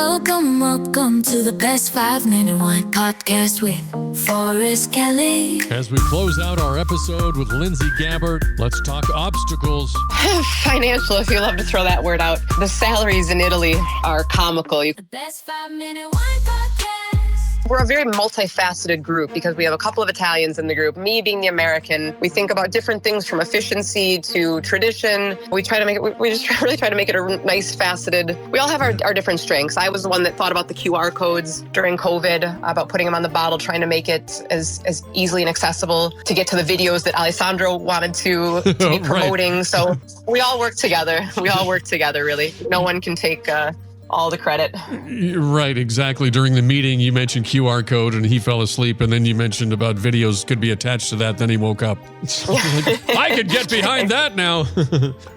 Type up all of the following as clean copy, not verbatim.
Welcome to the Best 5-Minute Wine Podcast with Forrest Kelly. As we close out our episode with Lindsay Gabbard, let's talk obstacles. Financial, if you love to throw that word out. The salaries in Italy are comical. The Best 5-Minute Wine Podcast. We're a very multifaceted group because we have a couple of Italians in the group. Me being the American, we think about different things from efficiency to tradition. We try to make it, we just really try to make it a nice faceted. We all have our different strengths. I was the one that thought about the QR codes during COVID, about putting them on the bottle, trying to make it as easily and accessible to get to the videos that Alessandro wanted to be promoting. Right. So we all work together. Really. No one can take all the credit. Right, exactly. During the meeting, you mentioned QR code and he fell asleep, and then you mentioned about videos could be attached to that. Then he woke up. I could get behind that now.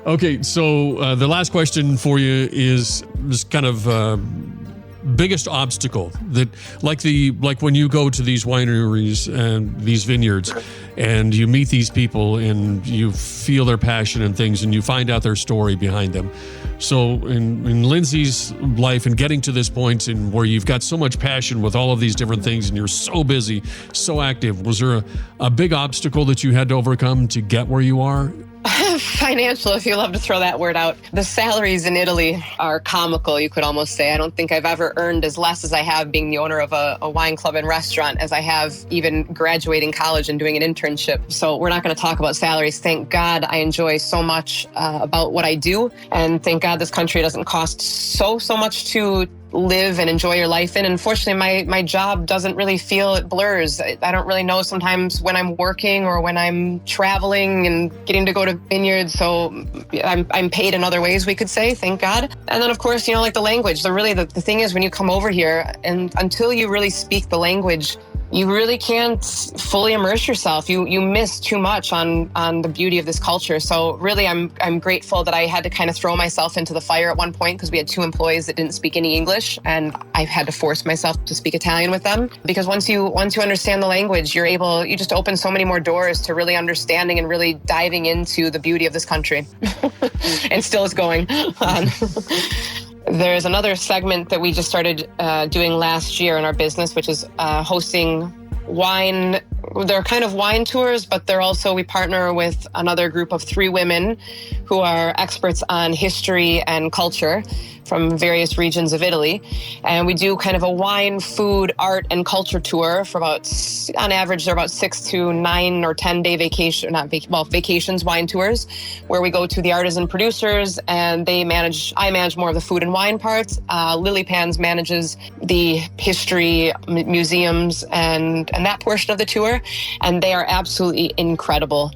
Okay, so the last question for you is this kind of biggest obstacle that, like when you go to these wineries and these vineyards and you meet these people and you feel their passion and things and you find out their story behind them. So in Lindsay's life and getting to this point in where you've got so much passion with all of these different things and you're so busy, so active, was there a big obstacle that you had to overcome to get where you are? Financial, if you love to throw that word out. The salaries in Italy are comical, you could almost say. I don't think I've ever earned as less as I have being the owner of a wine club and restaurant as I have even graduating college and doing an internship. So we're not going to talk about salaries. Thank God I enjoy so much about what I do. And thank God this country doesn't cost so much to live and enjoy your life in. Unfortunately, my job doesn't really feel, it blurs. I don't really know sometimes when I'm working or when I'm traveling and getting to go to vineyards. So I'm paid in other ways, we could say, thank God. And then of course, like the language, the thing is when you come over here and until you really speak the language, you really can't fully immerse yourself. You miss too much on the beauty of this culture. So really, I'm grateful that I had to kind of throw myself into the fire at one point because we had 2 employees that didn't speak any English, and I had to force myself to speak Italian with them. Because once you understand the language, you just open so many more doors to really understanding and really diving into the beauty of this country. And still is going on. There's another segment that we just started doing last year in our business, which is hosting wine. They're kind of wine tours, but we partner with another group of 3 women who are experts on history and culture from various regions of Italy. And we do kind of a wine, food, art, and culture tour for on average, they're about 6 to 9 or 10-day vacations, wine tours, where we go to the artisan producers and I manage more of the food and wine parts. Lily Pans manages the history, museums, and that portion of the tour. And they are absolutely incredible.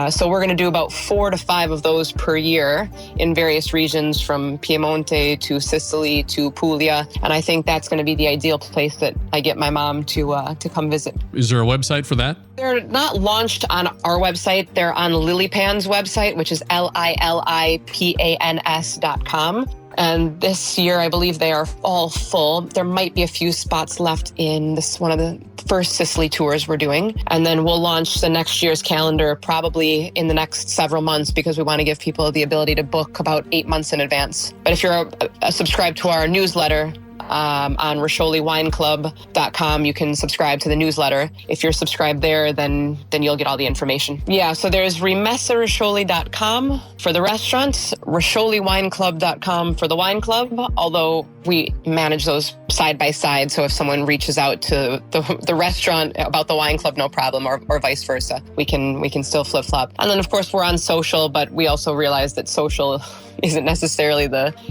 So we're going to do about 4 to 5 of those per year in various regions from Piemonte to Sicily to Puglia. And I think that's going to be the ideal place that I get my mom to come visit. Is there a website for that? They're not launched on our website. They're on Lilipan's website, which is LILIPANS.com. And this year, I believe they are all full. There might be a few spots left in one of the first Sicily tours we're doing. And then we'll launch the next year's calendar probably in the next several months because we want to give people the ability to book about 8 months in advance. But if you're subscribed to our newsletter, on RoscioliWineClub.com, you can subscribe to the newsletter. If you're subscribed there, then you'll get all the information. Yeah, so there's RimessaRoscioli.com for the restaurants, RoscioliWineClub.com for the wine club, although we manage those side by side. So if someone reaches out to the restaurant about the wine club, no problem, or vice versa. We can still flip-flop. And then, of course, we're on social, but we also realize that social isn't necessarily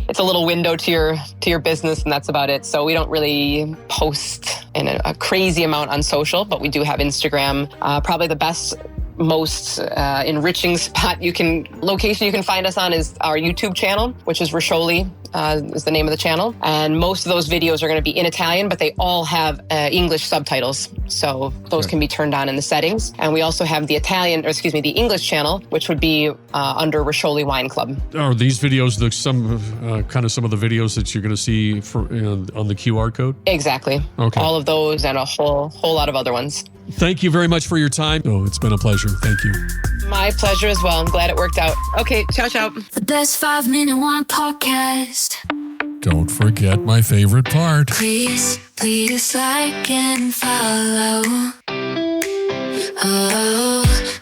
it's a little window to your business, and that's about it. So we don't really post in a crazy amount on social, but we do have Instagram. Probably the best, most enriching location you can find us on is our YouTube channel, which is Riscioli, is the name of the channel. And most of those videos are going to be in Italian, but they all have English subtitles. So those can be turned on in the settings. And we also have the the English channel, which would be under Riscioli Wine Club. Are these videos some of the videos that you're going to see on the QR code? Exactly. Okay. All of those and a whole lot of other ones. Thank you very much for your time. Oh, it's been a pleasure. Thank you. My pleasure as well. I'm glad it worked out. Okay, ciao, ciao. The Best 5-Minute Wine Podcast. Don't forget my favorite part. Please, please like and follow. Oh.